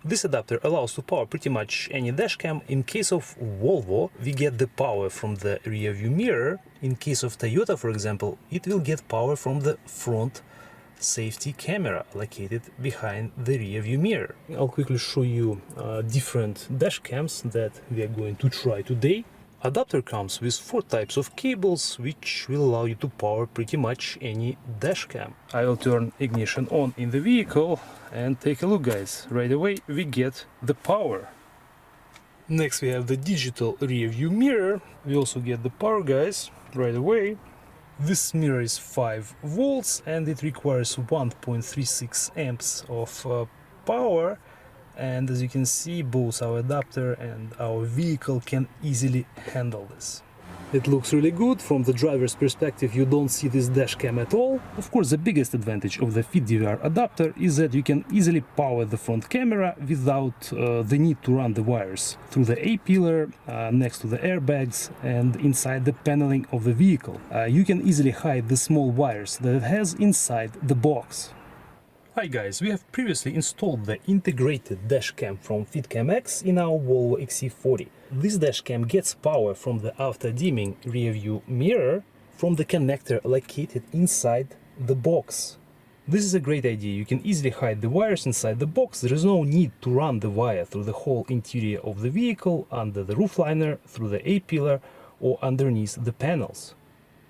This adapter allows to power pretty much any dashcam. In case of Volvo, we get the power from the rear view mirror. In case of Toyota, for example, it will get power from the front safety camera located behind the rear view mirror. I'll quickly show you different dash cams that we are going to try today. Adapter comes with 4 types of cables, which will allow you to power pretty much any dash cam. I will turn ignition on in the vehicle and take a look, guys. Right away we get the power. Next we have the digital rear view mirror. We also get the power, guys, right away. This mirror is 5 volts and it requires 1.36 amps of power. And as you can see, both our adapter and our vehicle can easily handle this. It looks really good. From the driver's perspective, you don't see this dash cam at all. Of course, the biggest advantage of the FITDVR adapter is that you can easily power the front camera without the need to run the wires through the A-pillar, next to the airbags and inside the paneling of the vehicle. You can easily hide the small wires that it has inside the box. Hi guys, we have previously installed the integrated dashcam from FitcamX in our Volvo XC40. This dashcam gets power from the auto-dimming rear view mirror from the connector located inside the box. This is a great idea. You can easily hide the wires inside the box. There is no need to run the wire through the whole interior of the vehicle, under the roofliner, through the A-pillar or underneath the panels.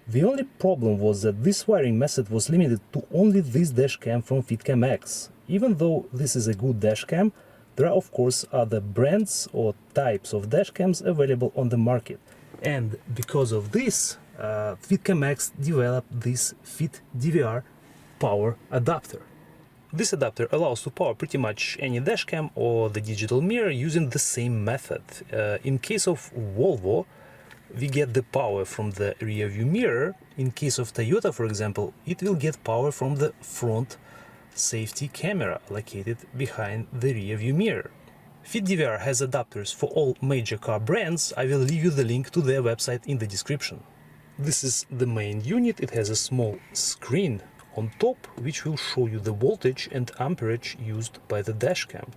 The only problem was that this wiring method was limited to only this dashcam from FitcamX. Even though this is a good dashcam, there are of course other brands or types of dashcams available on the market. And because of this, FitcamX developed this FITDVR power adapter. This adapter allows to power pretty much any dashcam or the digital mirror using the same method. In case of Volvo, we get the power from the rear view mirror. In case of Toyota, for example, it will get power from the front safety camera located behind the rear view mirror. FitDVR has adapters for all major car brands. I will leave you the link to their website in the description. This is the main unit. It has a small screen on top which will show you the voltage and amperage used by the dashcam.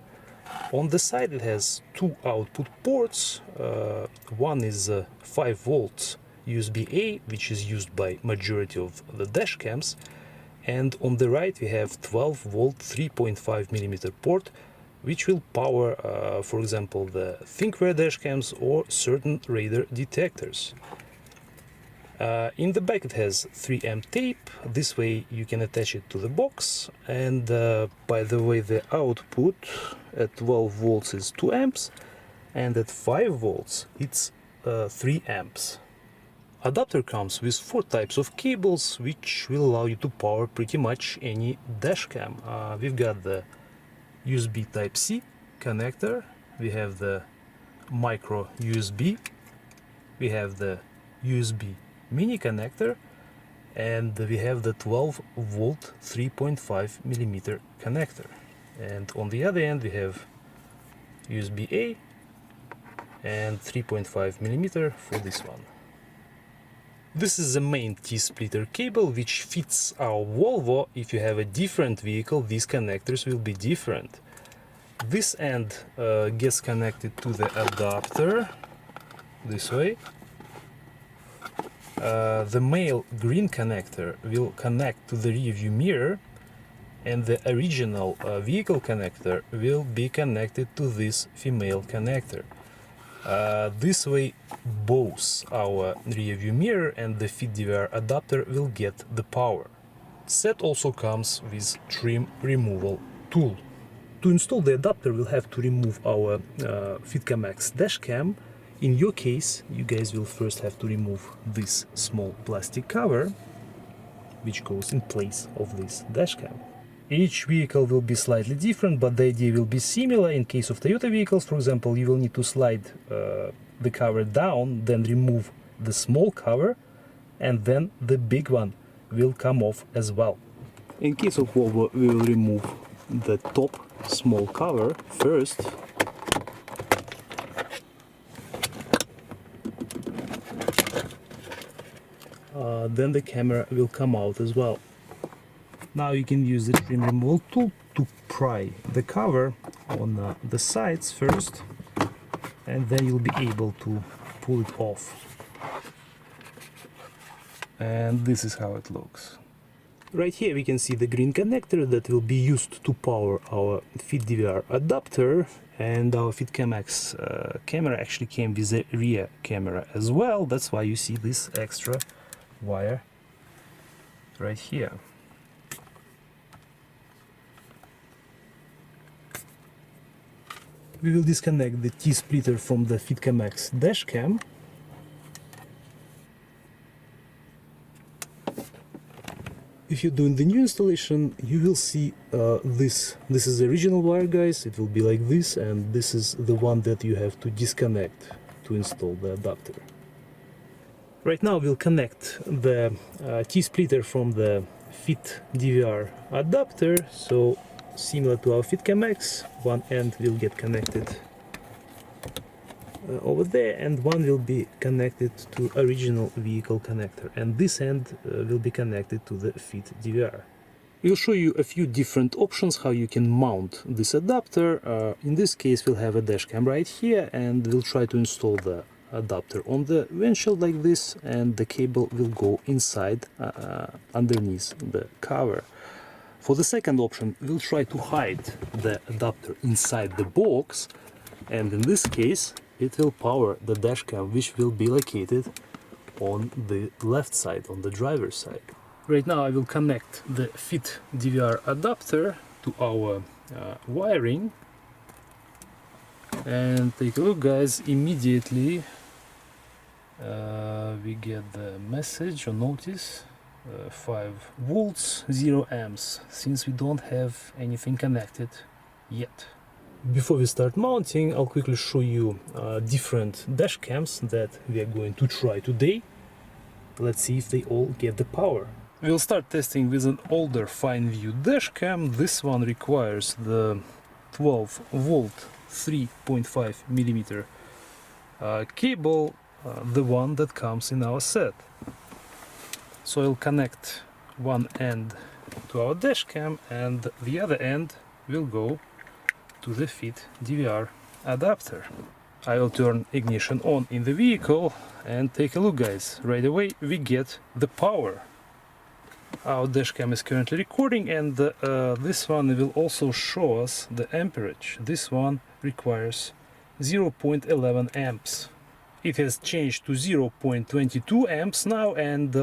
On the side it has 2 output ports. One is 5 volts USB-A, which is used by majority of the dashcams, and on the right we have 12 volt 3.5mm port, which will power, for example, the thinkware dashcams or certain radar detectors. In the back it has 3M tape. This way you can attach it to the box. And by the way, the output at 12 volts is 2 amps and at 5 volts it's 3 amps. Adapter comes with 4 types of cables, which will allow you to power pretty much any dashcam. We've got the USB Type-C connector, we have the micro USB, we have the USB mini connector, and we have the 12 volt 3.5mm connector. And on the other end we have USB-A and 3.5mm for this one. This is the main T-splitter cable which fits our Volvo. If you have a different vehicle, these connectors will be different. This end gets connected to the adapter this way. The male green connector will connect to the rear view mirror, and the original vehicle connector will be connected to this female connector. This way both our rear view mirror and the FitDVR adapter will get the power. Set also comes with trim removal tool. To install the adapter we'll have to remove our FitcamX dashcam. In your case, you guys will first have to remove this small plastic cover, which goes in place of this dashcam. Each vehicle will be slightly different, but the idea will be similar. In case of Toyota vehicles, for example, you will need to slide the cover down, then remove the small cover, and then the big one will come off as well. In case of Volvo, we will remove the top small cover first. Then the camera will come out as well. Now you can use the trim removal tool to pry the cover on the sides first, and then you'll be able to pull it off. And this is how it looks. Right here we can see the green connector that will be used to power our FITDVR adapter, and our FitcamX camera actually came with a rear camera as well. That's why you see this extra wire right here. We will disconnect the T-splitter from the FitcamX dashcam. If you're doing the new installation, you will see this is the original wire, guys. It will be like this, and this is the one that you have to disconnect to install the adapter. Right now we'll connect the T-splitter from the FitDVR adapter. So similar to our FitcamX, one end will get connected over there, and one will be connected to original vehicle connector, and this end will be connected to the FitDVR. We'll show you a few different options how you can mount this adapter. In this case we'll have a dashcam right here, and we'll try to install the adapter on the windshield like this, and the cable will go inside underneath the cover. For the second option, we'll try to hide the adapter inside the box, and in this case it will power the dashcam, which will be located on the left side, on the driver's side. Right now I will connect the FitDVR adapter to our wiring, and take a look, guys. Immediately we get the message or notice, 5 volts, 0 amps, since we don't have anything connected yet. Before we start mounting, I'll quickly show you different dash cams that we are going to try today. Let's see if they all get the power. We'll start testing with an older fine view dash cam. This one requires the 12 volt 3.5 millimeter cable, the one that comes in our set. So I'll connect one end to our dash cam, and the other end will go to the FitDVR adapter. I will turn ignition on in the vehicle, and take a look, guys. Right away we get the power. Our dashcam is currently recording, and this one will also show us the amperage. This one requires 0.11 amps. It has changed to 0.22 amps now, and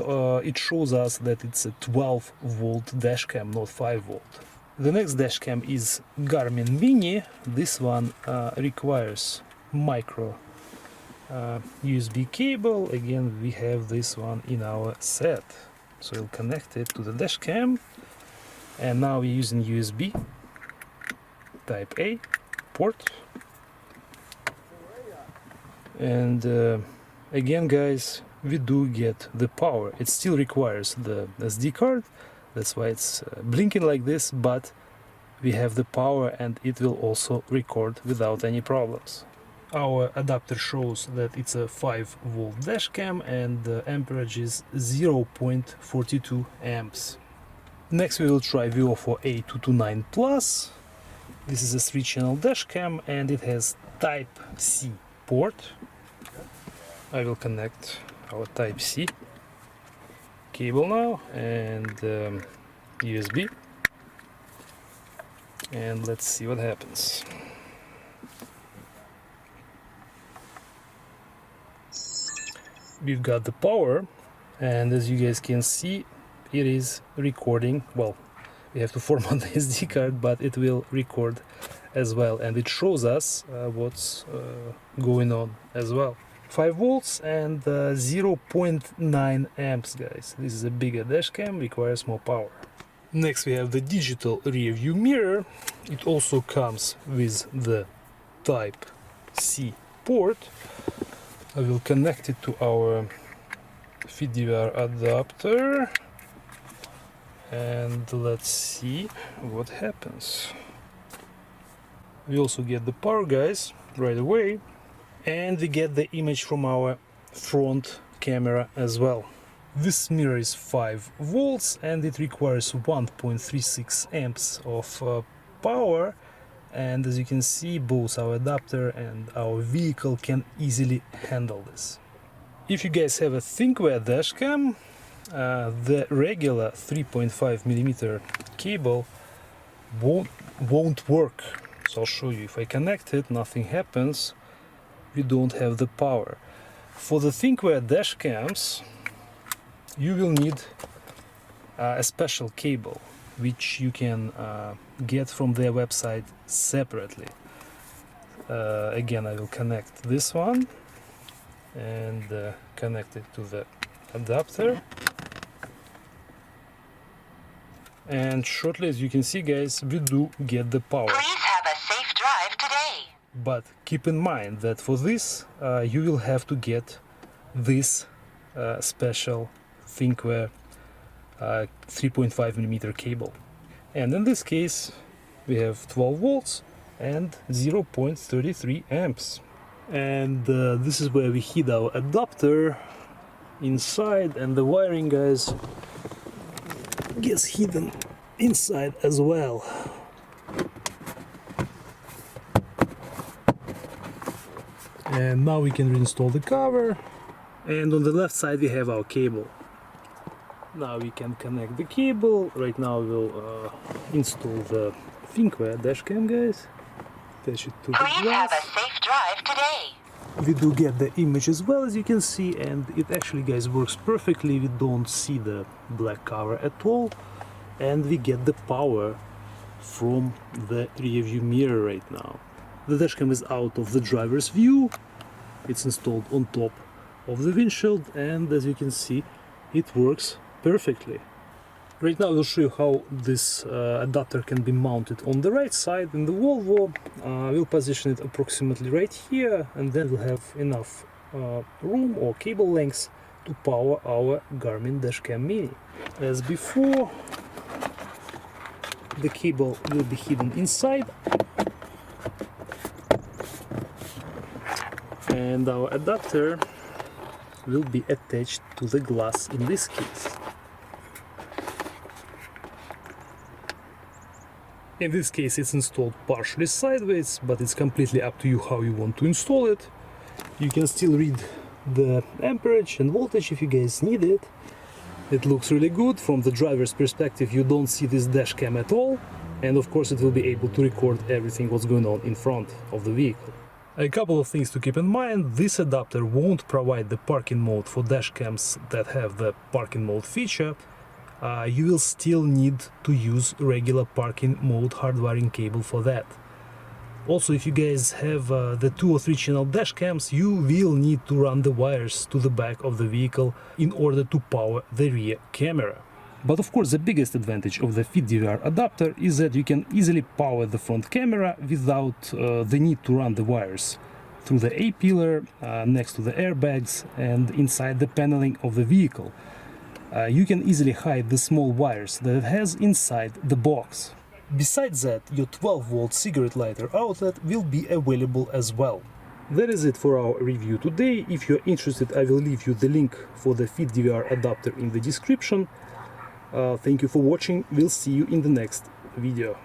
it shows us that it's a 12 volt dashcam, not 5 volt. The next dashcam is Garmin Mini. This one requires micro USB cable. Again, we have this one in our set. So we'll connect it to the dashcam, and now we're using USB Type A port. And again, guys, we do get the power. It still requires the SD card. That's why it's blinking like this, but we have the power, and it will also record without any problems. Our adapter shows that it's a 5 volt dashcam, and the amperage is 0.42 amps. Next we will try Volvo A229 Plus. This is a 3-channel dashcam, and it has Type C port. I will connect our Type C cable now, and USB, and let's see what happens. We've got the power, and as you guys can see, it is recording. Well, we have to format the SD card, but it will record as well, and it shows us what's going on as well. 5 volts and 0.9 amps, guys. This is a bigger dashcam, requires more power. Next we have the digital rear view mirror. It also comes with the Type C port. I will connect it to our FitDVR adapter, and let's see what happens. We also get the power, guys, right away, and we get the image from our front camera as well. This mirror is 5 volts, and it requires 1.36 amps of power, and as you can see, both our adapter and our vehicle can easily handle this. If you guys have a ThinkWare dashcam, the regular 3.5mm cable won't work. So I'll show you. If I connect it, nothing happens. We don't have the power. For the ThinkWare dashcams, you will need a special cable, which you can get from their website separately. Again, I will connect this one and connect it to the adapter. And shortly, as you can see, guys, we do get the power. Please have a safe drive today. But keep in mind that for this, you will have to get this special ThinkWare 3.5mm cable. And in this case, we have 12 volts and 0.33 amps. And this is where we hid our adapter inside, and the wiring, guys, gets hidden inside as well. And now we can reinstall the cover, and on the left side we have our cable. Now we can connect the cable. Right now we'll install the ThinkWare dashcam, guys. Attach it to the glass. Please have a safe drive today. We do get the image as well, as you can see, and it actually, guys, works perfectly. We don't see the black cover at all, and we get the power from the rear view mirror right now. The dashcam is out of the driver's view. It's installed on top of the windshield, and as you can see, it works perfectly. Right now we'll show you how this adapter can be mounted on the right side in the Volvo. We'll position it approximately right here, and then we'll have enough room or cable lengths to power our Garmin Dashcam Mini. As before, the cable will be hidden inside, and our adapter will be attached to the glass in this case. In this case, it's installed partially sideways, but it's completely up to you how you want to install it. You can still read the amperage and voltage if you guys need it. It looks really good. From the driver's perspective, you don't see this dash cam at all, and of course it will be able to record everything what's going on in front of the vehicle. A couple of things to keep in mind: this adapter won't provide the parking mode for dash cams that have the parking mode feature. You will still need to use regular parking mode hardwiring cable for that. Also, if you guys have the 2 or 3 channel dash cams, you will need to run the wires to the back of the vehicle in order to power the rear camera. But of course, the biggest advantage of the FITDVR adapter is that you can easily power the front camera without the need to run the wires through the A-pillar, next to the airbags, and inside the paneling of the vehicle. You can easily hide the small wires that it has inside the box. Besides that, your 12-volt cigarette lighter outlet will be available as well. That is it for our review today. If you're interested, I will leave you the link for the FITDVR adapter in the description. Thank you for watching. We'll see you in the next video.